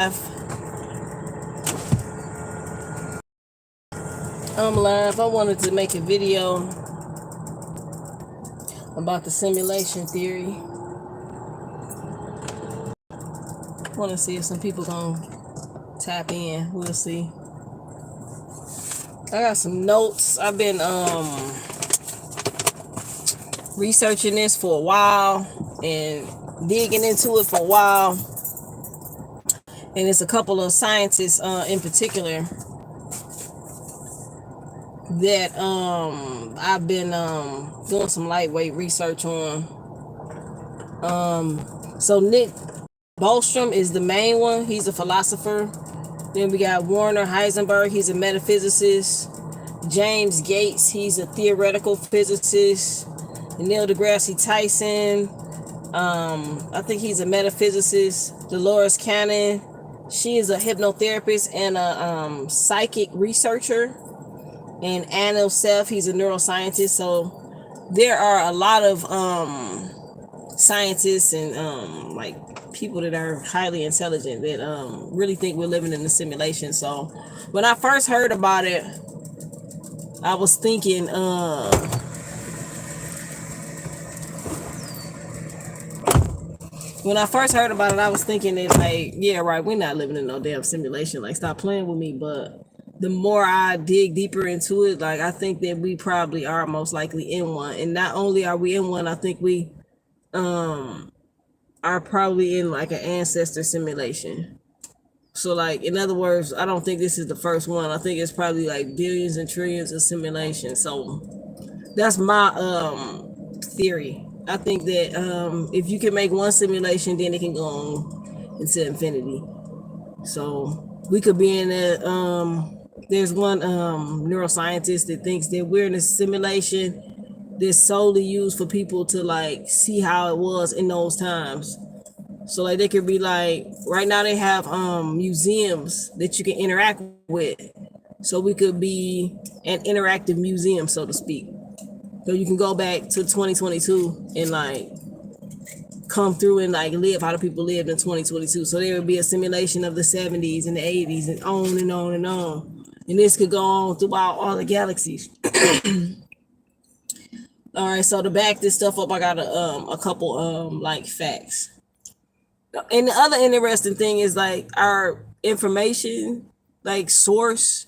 I'm live. I wanted to make a video about the simulation theory. I want to see if some people gonna tap in. We'll see. I got some notes. I've been researching this for a while and digging into it for a while. And it's a couple of scientists in particular that I've been doing some lightweight research on. So Nick Bostrom is the main one. He's a philosopher. Then we got Werner Heisenberg. He's a metaphysicist. James Gates. He's a theoretical physicist. Neil deGrasse Tyson. I think he's a metaphysicist. Dolores Cannon. She is a hypnotherapist and a psychic researcher. And Anil Seth, he's a neuroscientist. So there are a lot of scientists and like people that are highly intelligent that really think we're living in a simulation. So when I first heard about it, I was thinking that like, yeah, right, we're not living in no damn simulation. Like, stop playing with me. But the more I dig deeper into it, like, I think that we probably are most likely in one. And not only are we in one, I think we are probably in like an ancestor simulation. So like, in other words, I don't think this is the first one. I think it's probably like billions and trillions of simulations. So that's my theory. I think that if you can make one simulation, then it can go on into infinity. So we could be in a there's one neuroscientist that thinks that we're in a simulation that's solely used for people to like see how it was in those times. So like, they could be like, right now they have museums that you can interact with. So we could be an interactive museum, so to speak. So you can go back to 2022 and like come through and like live how the people lived in 2022. So there would be a simulation of the 70s and the 80s and on and on and on. And this could go on throughout all the galaxies. All right, so to back this stuff up, I got a couple like facts. And the other interesting thing is like our information, like source,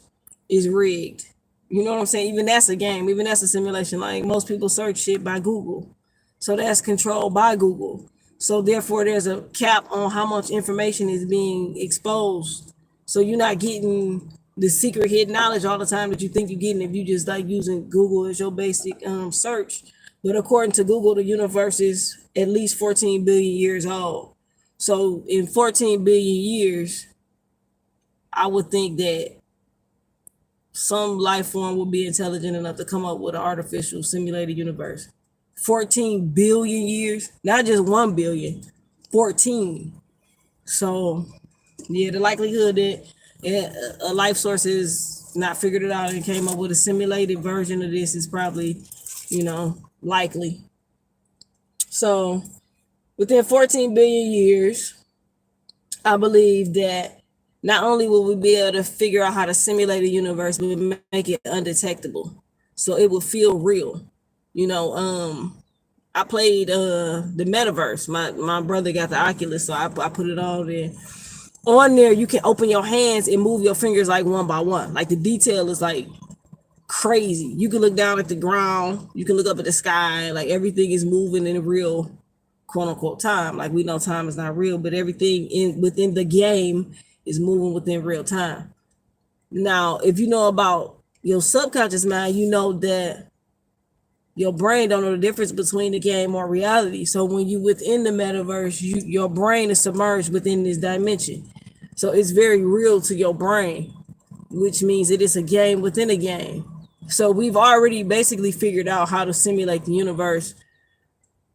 is rigged. You know what I'm saying? Even that's a game. Even that's a simulation. Like, most people search shit by Google, so that's controlled by Google. So therefore, there's a cap on how much information is being exposed. So you're not getting the secret hidden knowledge all the time that you think you're getting if you just like using Google as your basic search. But according to Google, the universe is at least 14 billion years old. So in 14 billion years, I would think that some life form will be intelligent enough to come up with an artificial simulated universe. 14 billion years, not just 1 billion, 14. So yeah, the likelihood that a life source is not figured it out and came up with a simulated version of this is probably, likely. So within 14 billion years, I believe that not only will we be able to figure out how to simulate a universe, but make it undetectable. So it will feel real. I played the metaverse. My brother got the Oculus, so I put it all there. On there, you can open your hands and move your fingers like one by one. Like, the detail is like crazy. You can look down at the ground. You can look up at the sky. Like, everything is moving in real, quote unquote, time. Like, we know time is not real, but everything within the game is moving within real time. Now, if you know about your subconscious mind, you know that your brain don't know the difference between the game or reality. So when you within the metaverse, your brain is submerged within this dimension. So it's very real to your brain, which means it is a game within a game. So we've already basically figured out how to simulate the universe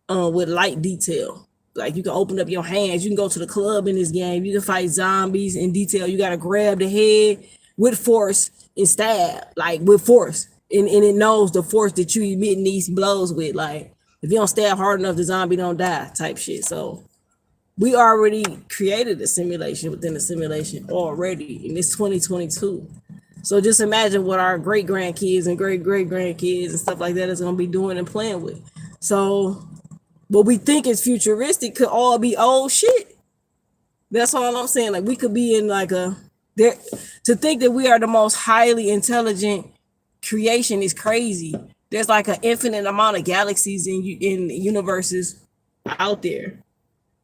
with light detail. Like, you can open up your hands, you can go to the club in this game, you can fight zombies in detail. You got to grab the head with force and stab, like with force. And it knows the force that you emitting these blows with. Like, if you don't stab hard enough, the zombie don't die type shit. So We already created a simulation within a simulation already, and it's 2022. So just imagine what our great grandkids and great great grandkids and stuff like that is going to be doing and playing with. So what we think is futuristic could all be old shit. That's all I'm saying. Like we could be in like a there to think that we are the most highly intelligent creation is crazy. There's like an infinite amount of galaxies in universes out there.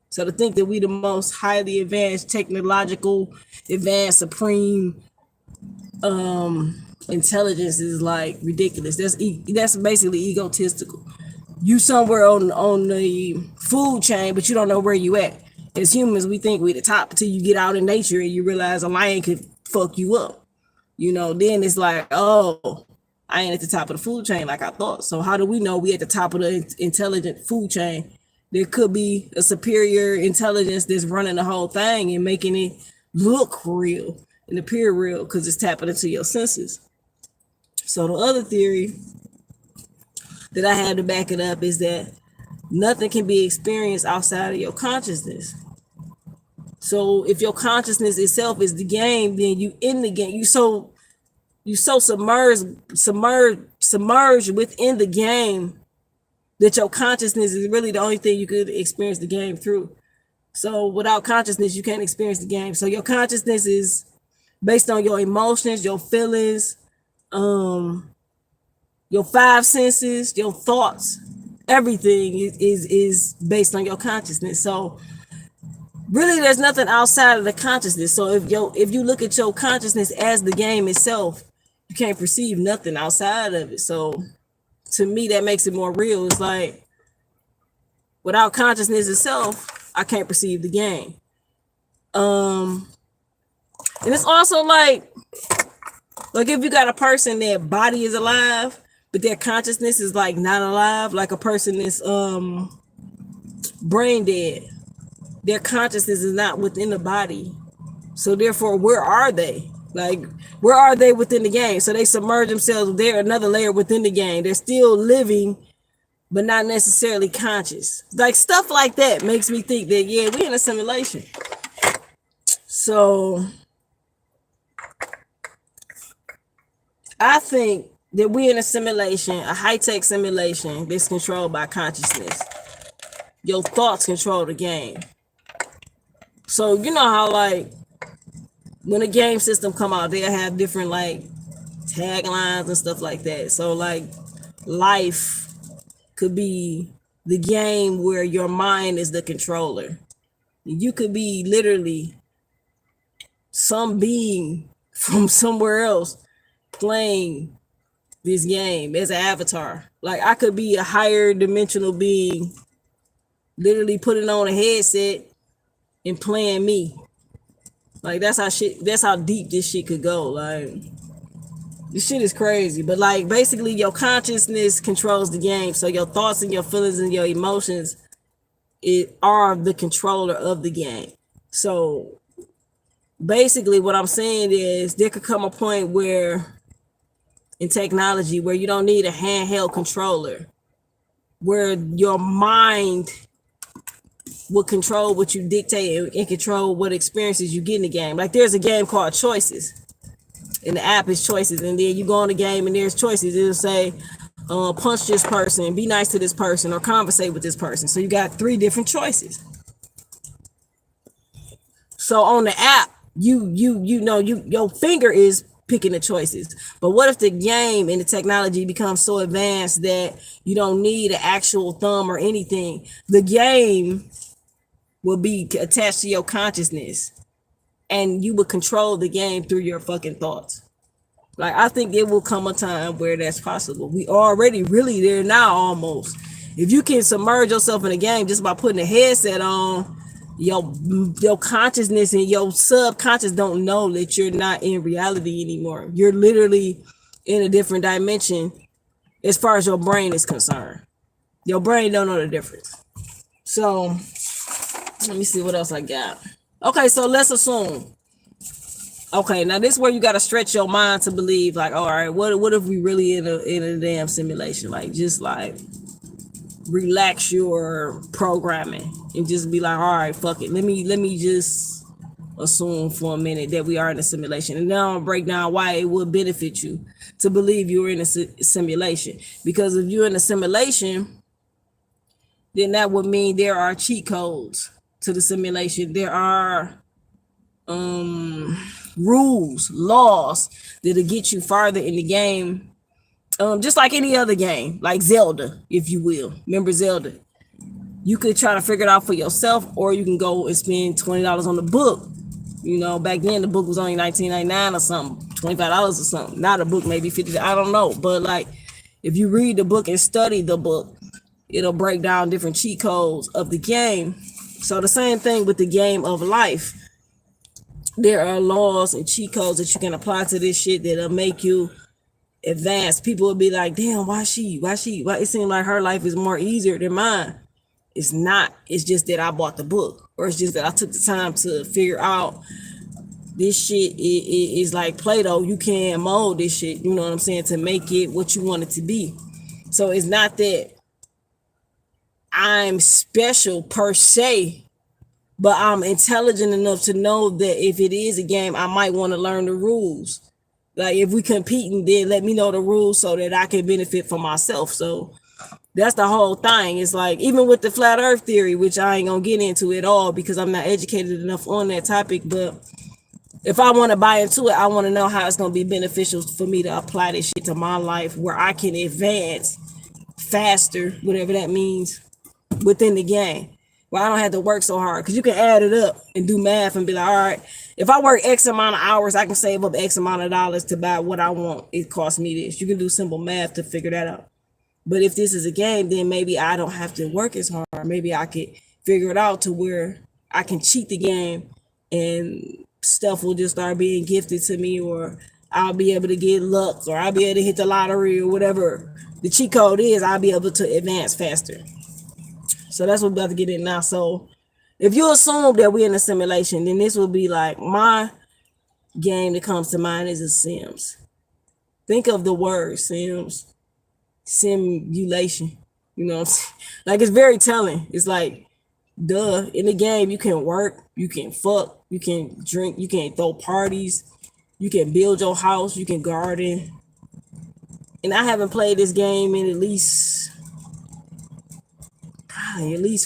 So to think that we the most highly advanced, technological, advanced, supreme intelligence is like ridiculous. That's basically egotistical. You somewhere on the food chain, but you don't know where you at. As humans, we think we the top until you get out in nature and you realize a lion could fuck you up. Then it's like, oh, I ain't at the top of the food chain like I thought. So how do we know we at the top of the intelligent food chain? There could be a superior intelligence that's running the whole thing and making it look real and appear real because it's tapping into your senses. So the other theory that I had to back it up is that nothing can be experienced outside of your consciousness. So if your consciousness itself is the game, then you in the game. You so submerged within the game that your consciousness is really the only thing you could experience the game through. So without consciousness, you can't experience the game. So your consciousness is based on your emotions, your feelings, your five senses, your thoughts. Everything is based on your consciousness. So really there's nothing outside of the consciousness. So if you look at your consciousness as the game itself, you can't perceive nothing outside of it. So to me, that makes it more real. It's like without consciousness itself, I can't perceive the game. And it's also like if you got a person, their body is alive, but their consciousness is like not alive, like a person is brain dead. Their consciousness is not within the body. So therefore, where are they? Like, where are they within the game? So they submerge themselves. They're another layer within the game. They're still living, but not necessarily conscious. Like stuff like that makes me think that, yeah, we're in a simulation. So I think that we're in a simulation, a high-tech simulation that's controlled by consciousness. Your thoughts control the game. So you know how like when a game system come out, they'll have different like taglines and stuff like that. So like life could be the game where your mind is the controller. You could be literally some being from somewhere else playing this game as an avatar. Like I could be a higher dimensional being literally putting on a headset and playing me. Like that's how deep this shit could go. Like this shit is crazy. But like basically your consciousness controls the game. So your thoughts and your feelings and your emotions are the controller of the game. So basically what I'm saying is there could come a point where in technology where you don't need a handheld controller, where your mind will control what you dictate and control what experiences you get in the game. Like there's a game called Choices, and the app is Choices, and then you go on the game and there's choices. It'll say, punch this person, be nice to this person, or conversate with this person. So you got 3 different choices. So on the app, your finger is picking the choices. But what if the game and the technology becomes so advanced that you don't need an actual thumb or anything? The game will be attached to your consciousness and you will control the game through your fucking thoughts. Like I think there will come a time where that's possible. We already really there now almost. If you can submerge yourself in a game just by putting a headset on, your consciousness and your subconscious don't know that you're not in reality anymore. You're literally in a different dimension as far as your brain is concerned. Your brain don't know the difference. So let me see what else I got. Okay, so let's assume. Okay, now this is where you got to stretch your mind to believe, like, all right, what if we really in a damn simulation? Like, just like relax your programming. and just be like, all right, fuck it. Let me just assume for a minute that we are in a simulation, and then I'll break down why it would benefit you to believe you're in a simulation. Because if you're in a simulation, then that would mean there are cheat codes to the simulation. There are rules, laws that'll get you farther in the game. Just like any other game, like Zelda, if you will. Remember Zelda? You could try to figure it out for yourself, or you can go and spend $20 on the book. You know, back then the book was only $19.99 or something, $25 or something. Now the book maybe $50. I don't know, but like if you read the book and study the book, it'll break down different cheat codes of the game. So the same thing with the game of life. There are laws and cheat codes that you can apply to this shit that'll make you advance. People will be like, damn, why it seems like her life is more easier than mine. It's not. It's just that I bought the book, or it's just that I took the time to figure out this shit is like Play-Doh. You can mold this shit, you know what I'm saying, to make it what you want it to be. So it's not that I'm special per se, but I'm intelligent enough to know that if it is a game, I might want to learn the rules. Like if we competing, then let me know the rules so that I can benefit for myself. So that's the whole thing. It's like, even with the flat earth theory, which I ain't gonna get into at all because I'm not educated enough on that topic, but if I want to buy into it, I want to know how it's gonna be beneficial for me to apply this shit to my life, where I can advance faster, whatever that means, within the game, where I don't have to work so hard. Because you can add it up and do math and be like, all right, if I work X amount of hours, I can save up X amount of dollars to buy what I want. It costs me this. You can do simple math to figure that out. But if this is a game, then maybe I don't have to work as hard. Maybe I could figure it out to where I can cheat the game and stuff will just start being gifted to me, or I'll be able to get luck, or I'll be able to hit the lottery, or whatever the cheat code is. I'll be able to advance faster. So that's what we're about to get in now. So if you assume that we're in a simulation, then this will be like, my game that comes to mind is a Sims. Think of the word Sims. Simulation, you know what I'm saying? Like, it's very telling. It's like, duh, in the game you can work, you can fuck, you can drink, you can throw parties, you can build your house, you can garden. And I haven't played this game in at least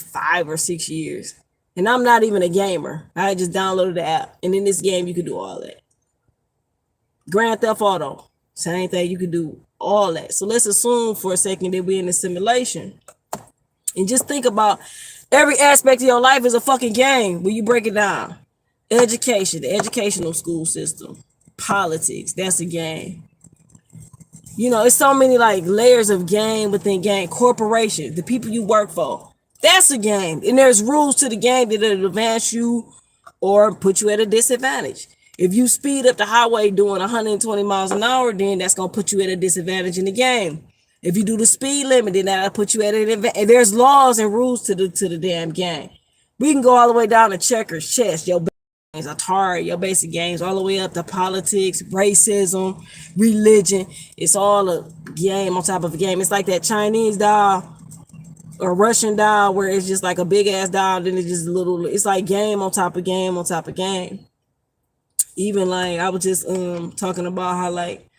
5 or 6 years, and I'm not even a gamer. I just downloaded the app, and in this game you can do all that. Grand Theft Auto, same thing, you can do all that. So let's assume for a second that we're in a simulation, and just think about every aspect of your life is a fucking game when you break it down. Education, the educational school system, politics, that's a game. You know, it's so many like layers of game within game. Corporation, the people you work for, that's a game. And there's rules to the game that'll advance you or put you at a disadvantage. If you speed up the highway doing 120 miles an hour, then that's going to put you at a disadvantage in the game. If you do the speed limit, then that'll put you at an advantage. There's laws and rules to the damn game. We can go all the way down to checkers, chess, your games, Atari, your basic games, all the way up to politics, racism, religion. It's all a game on top of a game. It's like that Chinese doll or Russian doll where it's just like a big ass doll, then it's just a little, it's like game on top of game on top of game. Even like I was just talking about how like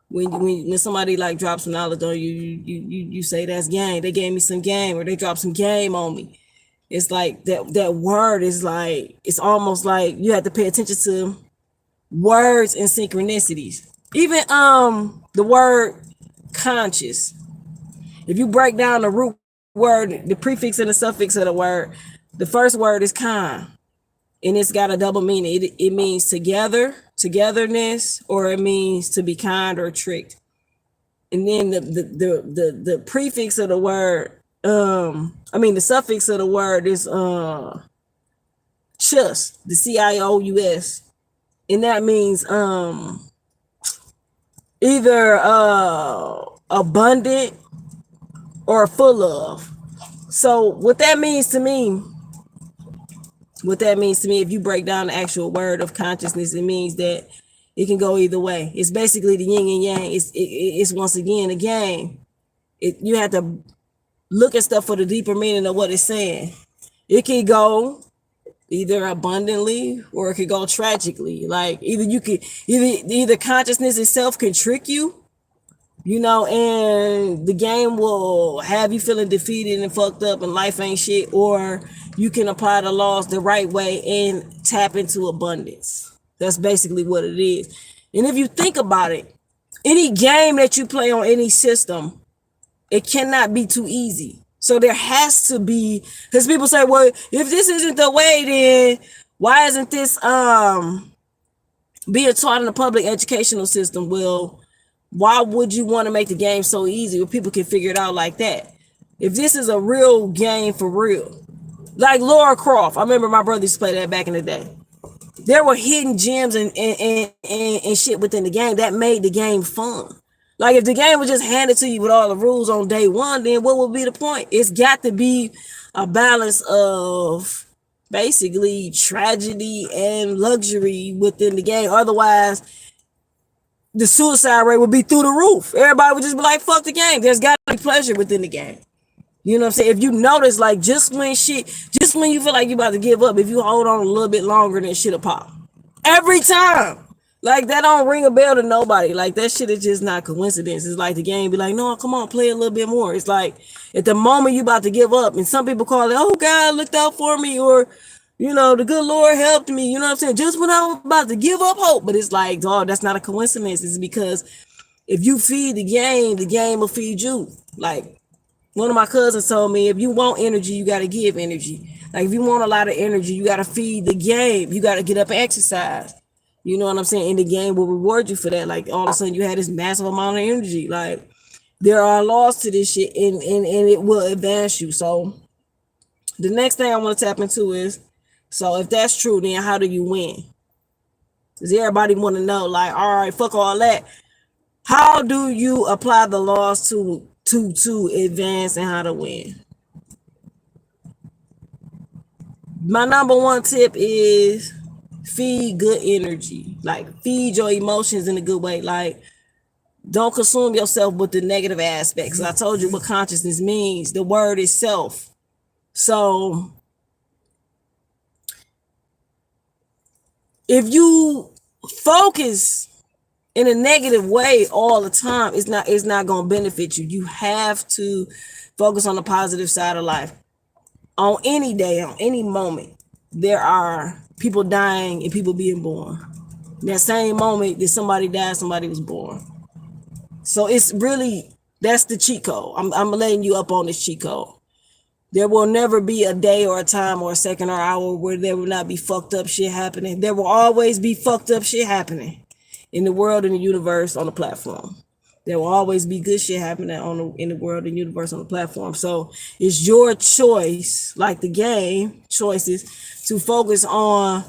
when somebody like drops some knowledge on you say that's game. They gave me some game, or they dropped some game on me. It's like that word is like, it's almost like you have to pay attention to words and synchronicities. Even the word conscious. If you break down the root word, the prefix and the suffix of the word, the first word is kind. And it's got a double meaning. It means together, togetherness, or it means to be kind or tricked. And then the prefix of the word, the suffix of the word is chus, the CIOUS, and that means either abundant or full of. So what that means to me, if you break down the actual word of consciousness, it means that it can go either way. It's basically the yin and yang. It's once again a game. You have to look at stuff for the deeper meaning of what it's saying. It can go either abundantly or it could go tragically. Like either consciousness itself can trick you, and the game will have you feeling defeated and fucked up and life ain't shit, or you can apply the laws the right way and tap into abundance. That's basically what it is. And if you think about it, any game that you play on any system, it cannot be too easy. So there has to be, because people say, well, if this isn't the way, then why isn't this being taught in the public educational system? Well, why would you want to make the game so easy where people can figure it out like that? If this is a real game for real, like Lara Croft, I remember my brother used to play that back in the day. There were hidden gems and shit within the game that made the game fun. Like if the game was just handed to you with all the rules on day one, then what would be the point? It's got to be a balance of basically tragedy and luxury within the game. Otherwise, the suicide rate would be through the roof. Everybody would just be like, fuck the game. There's got to be pleasure within the game. You know what I'm saying? If you notice, like just when you feel like you're about to give up, if you hold on a little bit longer, then shit'll pop. Every time. Like that don't ring a bell to nobody. Like that shit is just not coincidence. It's like the game be like, no, come on, play a little bit more. It's like at the moment you about to give up, and some people call it, oh God looked out for me, or the good Lord helped me. You know what I'm saying? Just when I was about to give up hope. But it's like, dog, that's not a coincidence. It's because if you feed the game will feed you. Like one of my cousins told me, if you want energy, you got to give energy. Like if you want a lot of energy, you got to feed the game. You got to get up and exercise. You know what I'm saying? And the game will reward you for that. Like all of a sudden you had this massive amount of energy. Like there are laws to this shit, and it will advance you. So the next thing I want to tap into is, so if that's true, then how do you win? Does everybody want to know, like, all right, fuck all that. How do you apply the laws to advance and how to win? My number one tip is feed good energy. Like feed your emotions in a good way. Like don't consume yourself with the negative aspects. I told you what consciousness means. The word itself. So if you focus in a negative way all the time, it's not going to benefit you. You have to focus on the positive side of life. On any day, on any moment, there are people dying and people being born. In that same moment that somebody died, somebody was born. So it's really, that's the cheat code. I'm letting you up on this cheat code. There will never be a day or a time or a second or hour where there will not be fucked up shit happening. There will always be fucked up shit happening in the world and the universe on the platform. There will always be good shit happening in the world and universe on the platform. So it's your choice, like the game choices, to focus on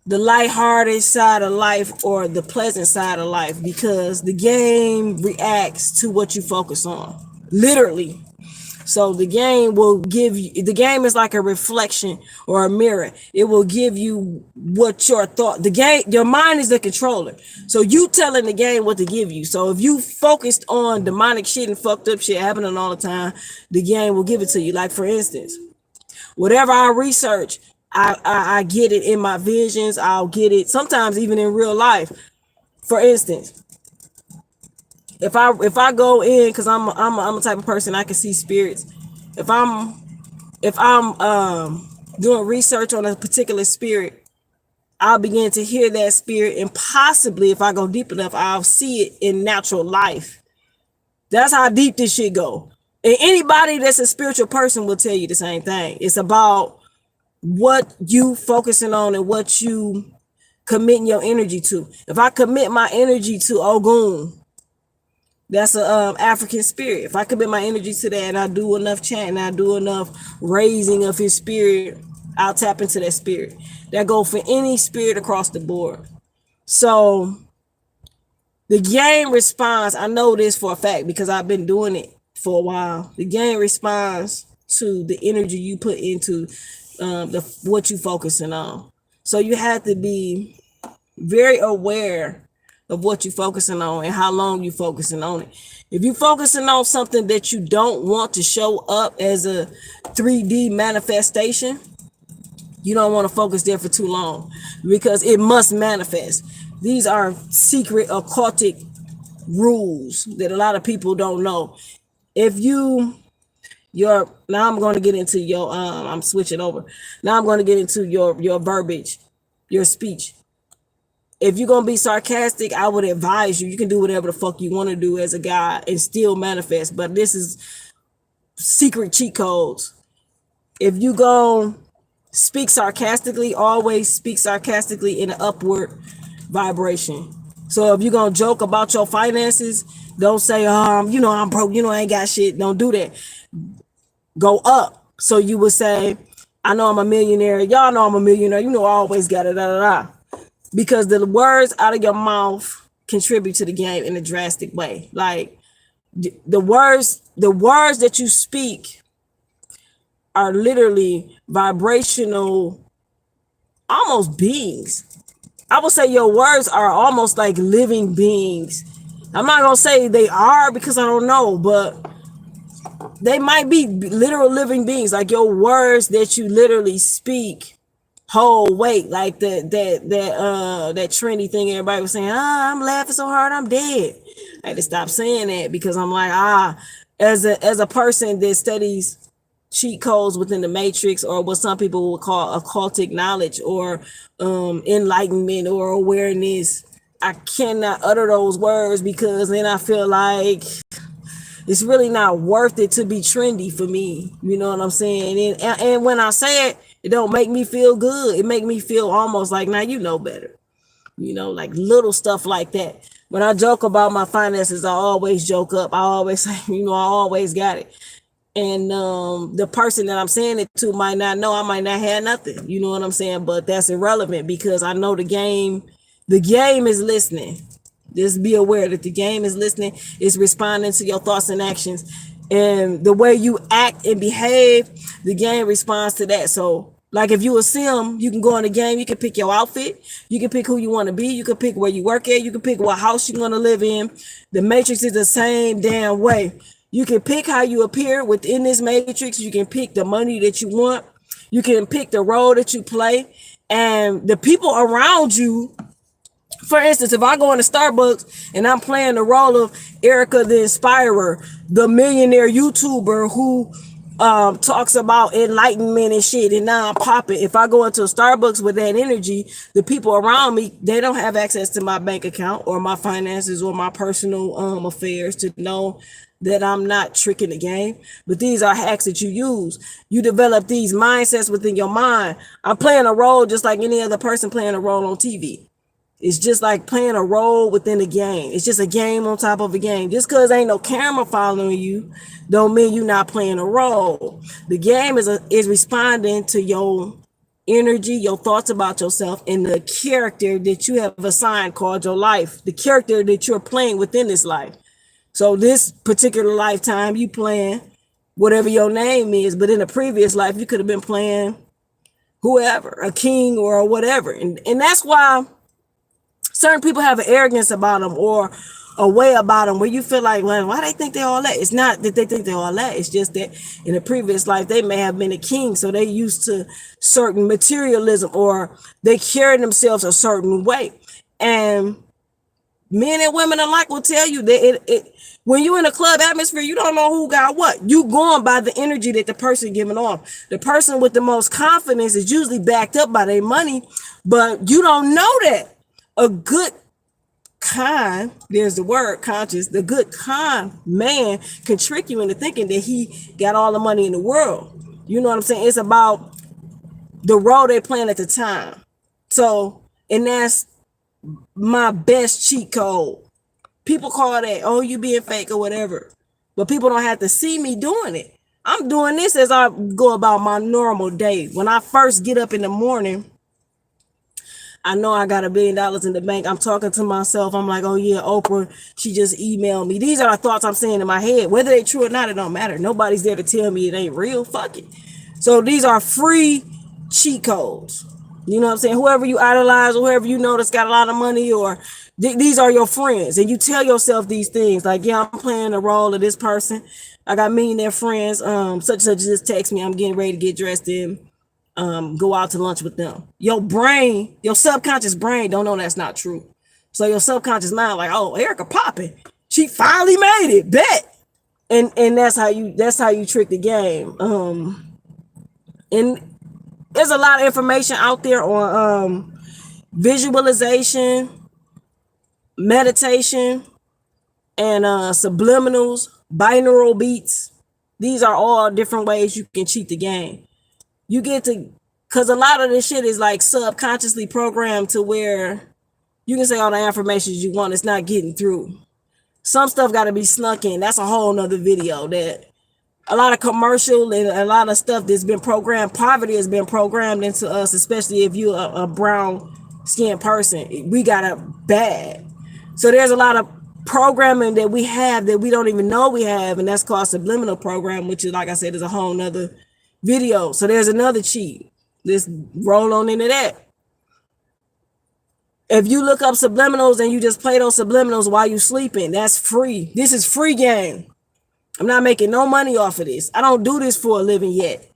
the lighthearted side of life or the pleasant side of life, because the game reacts to what you focus on, literally. So the game will give you, the game is like a reflection or a mirror. It will give you what your thought, the game, your mind is the controller. So you telling the game what to give you. So if you focused on demonic shit and fucked up shit happening all the time, the game will give it to you. Like for instance, whatever I research, I get it in my visions. I'll get it sometimes even in real life. For instance, if I go in, because I'm a type of person, I can see spirits. If I'm doing research on a particular spirit, I'll begin to hear that spirit, and possibly if I go deep enough, I'll see it in natural life. That's how deep this shit go. And anybody that's a spiritual person will tell you the same thing. It's about what you focusing on and what you committing your energy to. If I commit my energy to Ogun, that's a African spirit. If I commit my energy to that and I do enough chant and I do enough raising of his spirit, I'll tap into that spirit. That go for any spirit across the board. So the game responds. I know this for a fact because I've been doing it for a while. The game responds to the energy you put into what you focusing on. So you have to be very aware of what you're focusing on and how long you're focusing on it. If you're focusing on something that you don't want to show up as a 3D manifestation, you don't want to focus there for too long because it must manifest. These are secret occultic rules that a lot of people don't know. If now I'm going to get into your I'm switching over. Now I'm going to get into your verbiage, your speech. If you're going to be sarcastic, I would advise you can do whatever the fuck you want to do as a guy and still manifest. But this is secret cheat codes. If you go speak sarcastically, always speak sarcastically in an upward vibration. So if you're going to joke about your finances, don't say, I'm broke, I ain't got shit. Don't do that. Go up. So you would say, I know I'm a millionaire. Y'all know I'm a millionaire. I always got it. Because the words out of your mouth contribute to the game in a drastic way. Like the words that you speak are literally vibrational, almost beings. I would say your words are almost like living beings. I'm not going to say they are because I don't know, but they might be literal living beings. Like your words that you literally speak hold weight, like that trendy thing everybody was saying, I'm laughing so hard I'm dead. I had to stop saying that because I'm like, as a person that studies cheat codes within the matrix, or what some people would call occultic knowledge, or enlightenment or awareness, I cannot utter those words because then I feel like it's really not worth it to be trendy for me. You know what I'm saying? And when I say it, it don't make me feel good. It make me feel almost like, now you know better. Like little stuff like that. When I joke about my finances, I always joke up. I always say, I always got it. And the person that I'm saying it to might not know. I might not have nothing. You know what I'm saying? But that's irrelevant because I know the game is listening. Just be aware that the game is listening, is responding to your thoughts and actions. And the way you act and behave, the game responds to that. So, like if you a sim, you can go in the game, you can pick your outfit, you can pick who you want to be, you can pick where you work at, you can pick what house you want to live in. The matrix is the same damn way. You can pick how you appear within this matrix. You can pick the money that you want. You can pick the role that you play. And the people around you, for instance, if I go into Starbucks and I'm playing the role of Erica the Inspirer, the millionaire YouTuber who talks about enlightenment and shit, and now I'm popping. If I go into a Starbucks with that energy, the people around me, they don't have access to my bank account or my finances or my personal affairs to know that I'm not tricking the game. But these are hacks that you use. You develop these mindsets within your mind. I'm playing a role just like any other person playing a role on TV. It's just like playing a role within a game. It's just a game on top of a game. Just because ain't no camera following you don't mean you're not playing a role. The game is responding to your energy, your thoughts about yourself, and the character that you have assigned called your life, the character that you're playing within this life. So this particular lifetime, you playing whatever your name is, but in a previous life, you could have been playing whoever, a king or whatever. And that's why certain people have an arrogance about them or a way about them where you feel like, well, why they think they all that? It's not that they think they all that. It's just that in a previous life, they may have been a king. So they used to certain materialism or they carry themselves a certain way. And men and women alike will tell you that when you're in a club atmosphere, you don't know who got what. You going by the energy that the person giving off. The person with the most confidence is usually backed up by their money, but you don't know that. A good kind, there's the word conscious, the good kind man can trick you into thinking that he got all the money in the world. You know what I'm saying? It's about the role they're playing at the time. So, and that's my best cheat code. People call that, oh, you being fake or whatever. But people don't have to see me doing it. I'm doing this as I go about my normal day. When I first get up in the morning, I know I got $1 billion in the bank. I'm talking to myself. I'm like, oh yeah, Oprah, she just emailed me. These are the thoughts I'm saying in my head. Whether they're true or not, it don't matter. Nobody's there to tell me it ain't real. Fuck it. So these are free cheat codes. You know what I'm saying? Whoever you idolize, or whoever you know that's got a lot of money, or these are your friends, and you tell yourself these things like, yeah, I'm playing the role of this person. I got millionaire friends. Such and such just text me. I'm getting ready to get dressed in. Go out to lunch with them. Your brain, your subconscious brain, don't know that's not true. So your subconscious mind, like, oh, Erica popping, she finally made it. Bet. And that's how you trick the game. And there's a lot of information out there on visualization, meditation, and subliminals, binaural beats. These are all different ways you can cheat the game. You get to, because a lot of this shit is like subconsciously programmed to where you can say all the affirmations you want, it's not getting through. Some stuff got to be snuck in. That's a whole nother video. That a lot of commercial and a lot of stuff that's been programmed, poverty has been programmed into us, especially if you're a brown skinned person. We got it bad. So there's a lot of programming that we have that we don't even know we have, and that's called subliminal program, which is, like I said, is a whole nother video. So there's another cheat. Let's roll on into that. If you look up subliminals and you just play those subliminals while you sleeping, that's free. This is free game. I'm not making no money off of this. I don't do this for a living yet.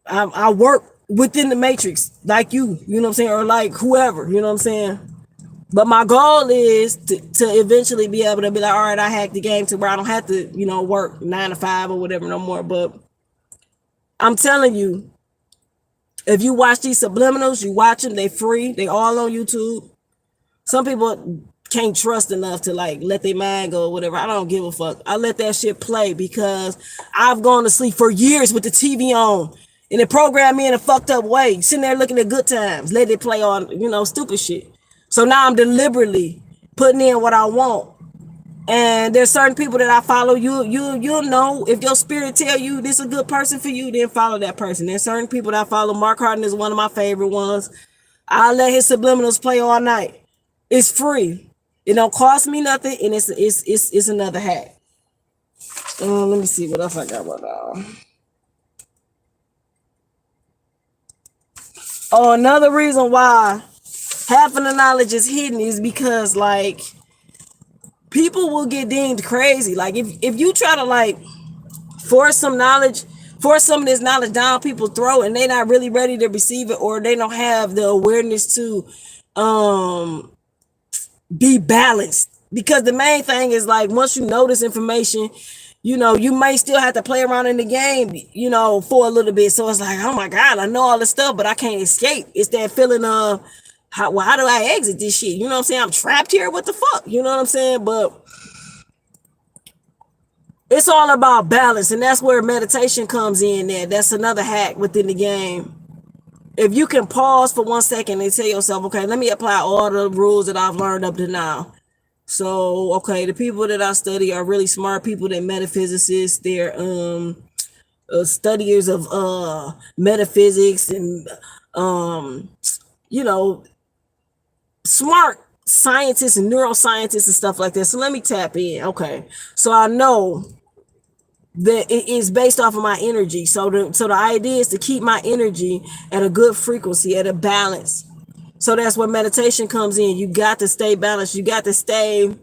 I work within the matrix like you know what I'm saying? Or like whoever, you know what I'm saying? But my goal is to eventually be able to be like, all right, I hacked the game to where I don't have to, work 9 to 5 or whatever no more. But I'm telling you, if you watch these subliminals, you watch them, they free. They all on YouTube. Some people can't trust enough to like let their mind go or whatever. I don't give a fuck. I let that shit play because I've gone to sleep for years with the TV on and it programmed me in a fucked up way. Sitting there looking at good times, let it play on, stupid shit. So now I'm deliberately putting in what I want. And there's certain people that I follow. You'll know if your spirit tell you this is a good person for you, then follow that person. There's certain people that I follow. Mark Harden is one of my favorite ones. I'll let his subliminals play all night. It's free. It don't cost me nothing, and it's another hack. Let me see what else I got right now. Oh, another reason why half of the knowledge is hidden is because like people will get deemed crazy. Like if you try to like force some of this knowledge down people's throat and they're not really ready to receive it, or they don't have the awareness to be balanced. Because the main thing is like once you know this information, you may still have to play around in the game, for a little bit. So it's like, oh my God, I know all this stuff, but I can't escape. It's that feeling of how do I exit this shit? You know what I'm saying? I'm trapped here. What the fuck? You know what I'm saying? But it's all about balance, and that's where meditation comes in there. That's another hack within the game. If you can pause for 1 second and tell yourself, okay, let me apply all the rules that I've learned up to now. So, okay, the people that I study are really smart people. They're metaphysicists. They're studiers of metaphysics and smart scientists and neuroscientists and stuff like that. So let me tap in. Okay, so I know that it is based off of my energy. So the idea is to keep my energy at a good frequency, at a balance. So that's where meditation comes in. You got to stay balanced. You got to stay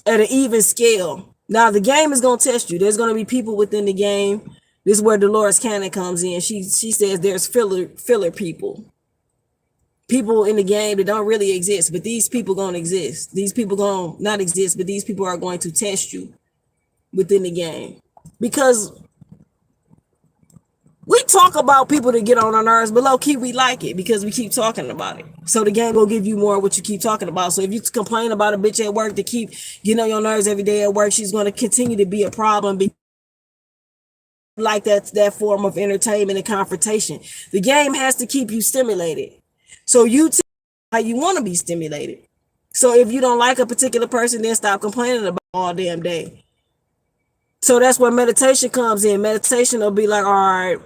at an even scale. Now the game is going to test you. There's going to be people within the game. This is where Dolores Cannon comes in. She says there's filler people in the game that don't really exist, but these people going to exist. These people going to not exist, but these people are going to test you within the game. Because we talk about people that get on our nerves, but low key we like it because we keep talking about it. So the game will give you more of what you keep talking about. So if you complain about a bitch at work to keep getting on your nerves every day at work, she's going to continue to be a problem. Like that form of entertainment and confrontation. The game has to keep you stimulated. So you tell how you want to be stimulated. So if you don't like a particular person, then stop complaining about all damn day. So that's where meditation comes in. Meditation will be like, all right,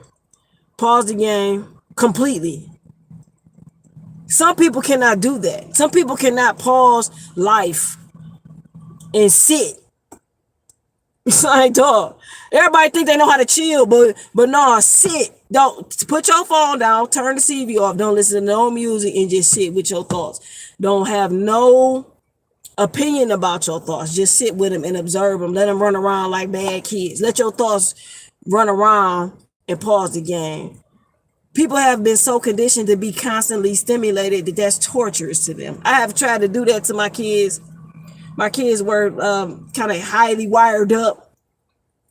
pause the game completely. Some people cannot do that. Some people cannot pause life and sit. It's like, dog. Everybody think they know how to chill, but no, sit. Don't put your phone down, turn the TV off, don't listen to no music, and just sit with your thoughts. Don't have no opinion about your thoughts. Just sit with them and observe them. Let them run around like bad kids. Let your thoughts run around and pause the game. People have been so conditioned to be constantly stimulated that that's torturous to them. I have tried to do that to my kids. My kids were kind of highly wired up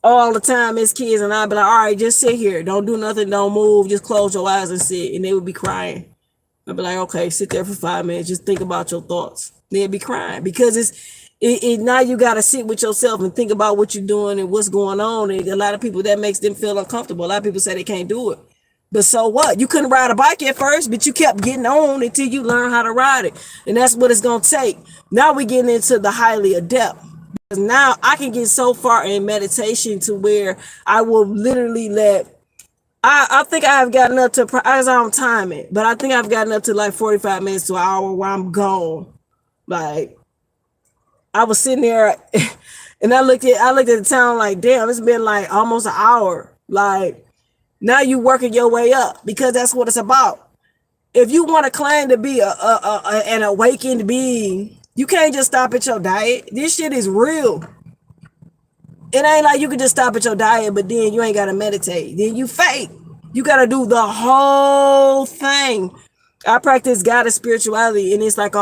all the time as kids, and I'd be like, all right, just sit here. Don't do nothing. Don't move. Just close your eyes and sit. And they would be crying. I'd be like, okay, sit there for 5 minutes. Just think about your thoughts. They'd be crying because now you got to sit with yourself and think about what you're doing and what's going on. And a lot of people, that makes them feel uncomfortable. A lot of people say they can't do it. But so what? You couldn't ride a bike at first, but you kept getting on until you learn how to ride it. And that's what it's going to take. Now we're getting into the highly adept. Because now I can get so far in meditation to where I will literally I think I've gotten up to, as I don't time it, but I think I've gotten up to like 45 minutes to an hour where I'm gone. Like, I was sitting there and I looked at the time like, damn, it's been like almost an hour. Like, now you working your way up because that's what it's about. If you want to claim to be an awakened being, you can't just stop at your diet. This shit is real. It ain't like you can just stop at your diet, but then you ain't got to meditate. Then you fake. You got to do the whole thing. I practice guided spirituality, and it's like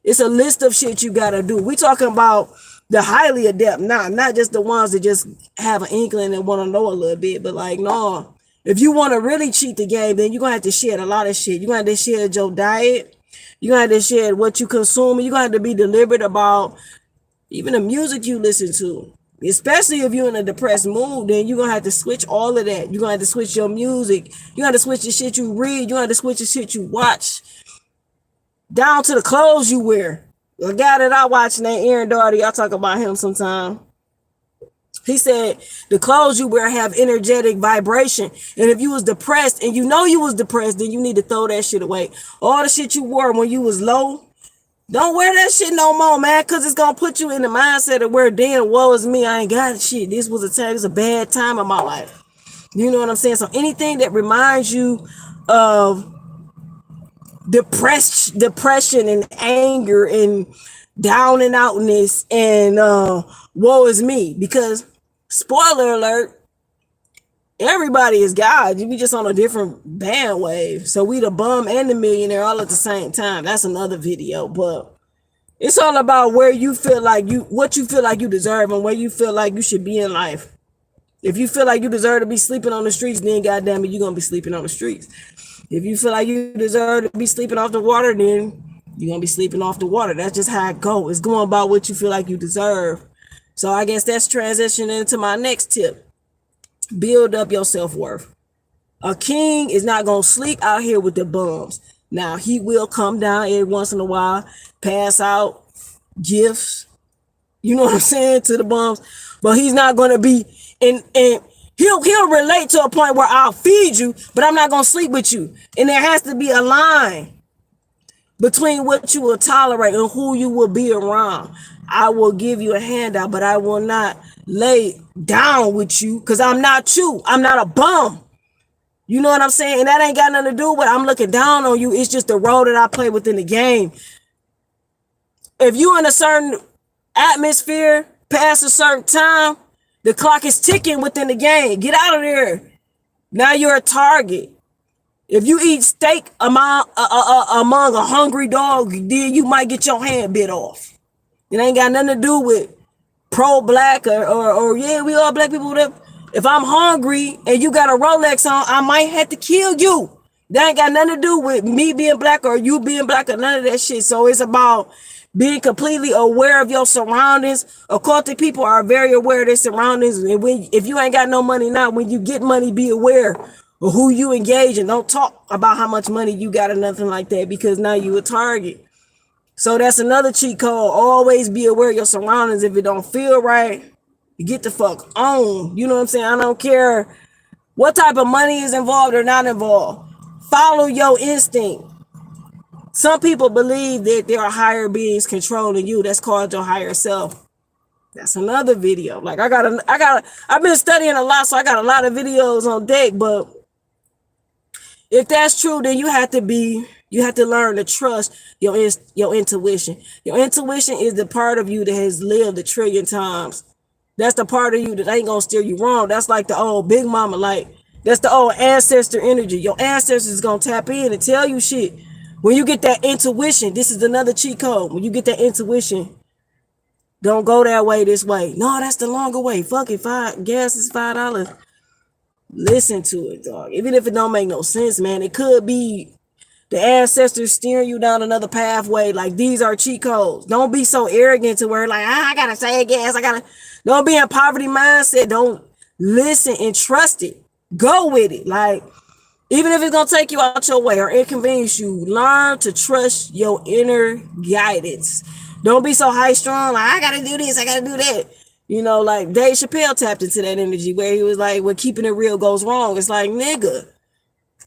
it's a list of shit you got to do. We talking about the highly adept, not just the ones that just have an inkling and want to know a little bit, but like, no. If you want to really cheat the game, then you're going to have to shed a lot of shit. You're going to have to shed your diet. You're going to have to shed what you consume. You're going to have to be deliberate about even the music you listen to. Especially if you're in a depressed mood, then you're going to have to switch all of that. You're going to have to switch your music. You're going to have to switch the shit you read. You're going to have to switch the shit you watch. Down to the clothes you wear. A guy that I watch named Aaron Doherty, I talk about him sometime. He said the clothes you wear have energetic vibration. And if you was depressed and you know you was depressed, then you need to throw that shit away. All the shit you wore when you was low, don't wear that shit no more, man, because it's going to put you in the mindset of where, damn, woe is me. I ain't got shit. This was a bad time in my life. You know what I'm saying? So anything that reminds you of depression and anger and down and outness and woe is me, because spoiler alert, everybody is God. You be just on a different bandwave. So we the bum and the millionaire all at the same time. That's another video, but it's all about where you feel like what you feel like you deserve and where you feel like you should be in life. If you feel like you deserve to be sleeping on the streets, then goddamn it, you're gonna be sleeping on the streets. If you feel like you deserve to be sleeping off the water, then you're gonna be sleeping off the water. That's just how it goes. It's going about what you feel like you deserve. So I guess that's transitioning into my next tip. Build up your self-worth. A king is not gonna sleep out here with the bums. Now he will come down every once in a while, pass out gifts, you know what I'm saying, to the bums, but he's not gonna be and he'll relate to a point where I'll feed you, but I'm not gonna sleep with you. And there has to be a line between what you will tolerate and who you will be around. I will give you a handout, but I will not lay down with you because I'm not you. I'm not a bum. You know what I'm saying? And that ain't got nothing to do with I'm looking down on you. It's just the role that I play within the game. If you in a certain atmosphere past a certain time, the clock is ticking within the game. Get out of there. Now you're a target. If you eat steak among a hungry dog, then you might get your hand bit off. It ain't got nothing to do with pro-black or yeah, we all black people. Whatever. If I'm hungry and you got a Rolex on, I might have to kill you. That ain't got nothing to do with me being black or you being black or none of that shit. So it's about being completely aware of your surroundings. Occultic people are very aware of their surroundings. And if you ain't got no money now, when you get money, be aware of who you engage and don't talk about how much money you got or nothing like that, because now you a target. So that's another cheat code. Always be aware of your surroundings. If it don't feel right, you get the fuck on. You know what I'm saying? I don't care what type of money is involved or not involved. Follow your instinct. Some people believe that there are higher beings controlling you. That's called your higher self. That's another video. Like I've been studying a lot, so I got a lot of videos on deck, but If that's true, then you have to learn to trust your intuition. Your intuition is the part of you that has lived 1,000,000,000,000 times. That's the part of you that ain't gonna steer you wrong. That's like the old big mama, like that's the old ancestor energy. Your ancestors is gonna tap in and tell you shit. When you get that intuition, this is another cheat code. When you get that intuition, don't go that way, this way. No, that's the longer way. Fuck it, gas is $5. Listen to it, dog. Even if it don't make no sense, man, it could be the ancestors steering you down another pathway. Like, these are cheat codes. Don't be so arrogant to where like, I gotta say gas. Don't be in poverty mindset. Don't listen and trust it. Go with it. Like, even if it's gonna take you out your way or inconvenience you, learn to trust your inner guidance. Don't be so high strung, like I gotta do this, I gotta do that. You know, like Dave Chappelle tapped into that energy where he was like, when keeping it real goes wrong. It's like, nigga,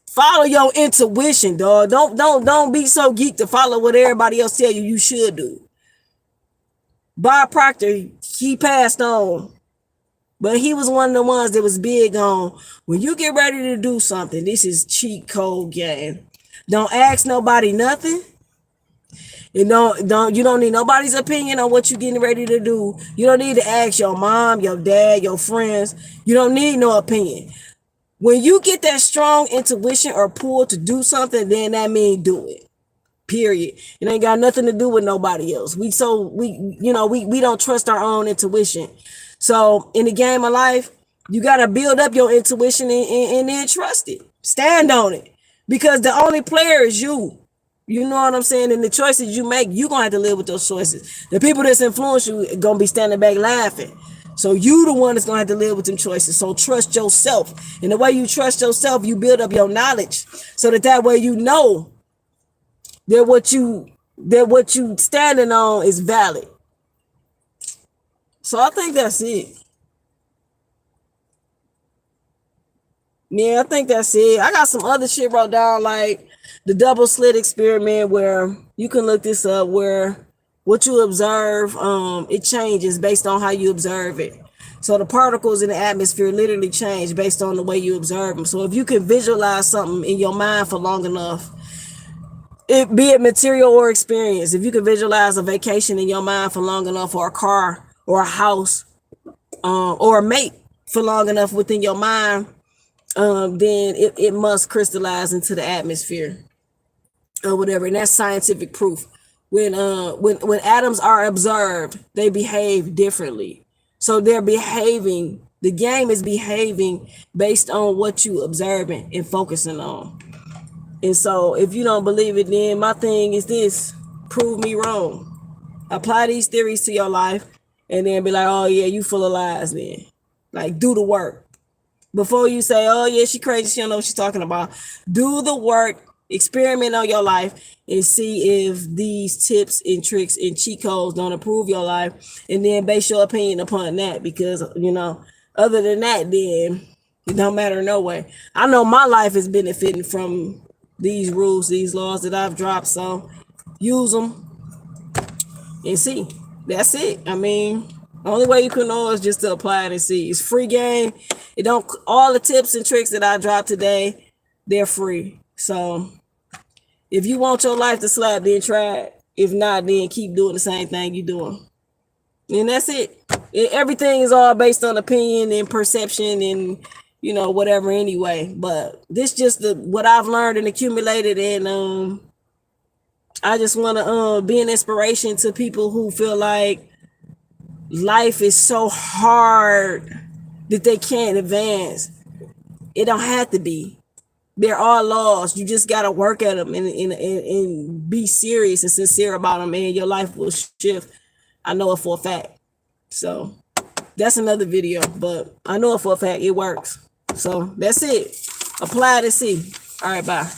follow your intuition, dog. Don't be so geek to follow what everybody else tell you should do. Bob Proctor, he passed on, but he was one of the ones that was big on, when you get ready to do something, this is cheat code game. Don't ask nobody nothing. You don't need nobody's opinion on what you're getting ready to do. You don't need to ask your mom, your dad, your friends. You don't need no opinion. When you get that strong intuition or pull to do something, then that means do it. Period. It ain't got nothing to do with nobody else. We don't trust our own intuition. So in the game of life, you got to build up your intuition and then trust it. Stand on it. Because the only player is you. You know what I'm saying? And the choices you make, you're going to have to live with those choices. The people that's influenced you are going to be standing back laughing. So you the one that's going to have to live with them choices. So trust yourself. And the way you trust yourself, you build up your knowledge. So that way you know that what you standing on is valid. So I think that's it. Yeah, I think that's it. I got some other shit wrote down, like the double slit experiment, where you can look this up, where what you observe, it changes based on how you observe it. So the particles in the atmosphere literally change based on the way you observe them. So if you can visualize something in your mind for long enough, it be it material or experience, if you can visualize a vacation in your mind for long enough, or a car or a house, or a mate for long enough within your mind, then it must crystallize into the atmosphere or whatever. And that's scientific proof. When atoms are observed, they behave differently. So the game is behaving based on what you observing and focusing on. And so if you don't believe it, then my thing is this: prove me wrong. Apply these theories to your life and then be like, oh yeah, you full of lies then. Like, do the work. Before you say, oh yeah, she crazy, she don't know what she's talking about. Do the work, experiment on your life, and see if these tips and tricks and cheat codes don't improve your life, and then base your opinion upon that. Because, other than that, then it don't matter no way. I know my life is benefiting from these rules, these laws that I've dropped, so use them and see. That's it. I mean, the only way you can know is just to apply it and see. It's free game. All the tips and tricks that I dropped today, they're free. So if you want your life to slap, then try it. If not, then keep doing the same thing you're doing. And that's it. Everything is all based on opinion and perception and, whatever anyway. But this just what I've learned and accumulated. And I just want to be an inspiration to people who feel like life is so hard that they can't advance. It don't have to be. There are laws. You just got to work at them and be serious and sincere about them, and your life will shift. I know it for a fact. So that's another video, but I know it for a fact it works. So that's it. Apply to see. All right, bye.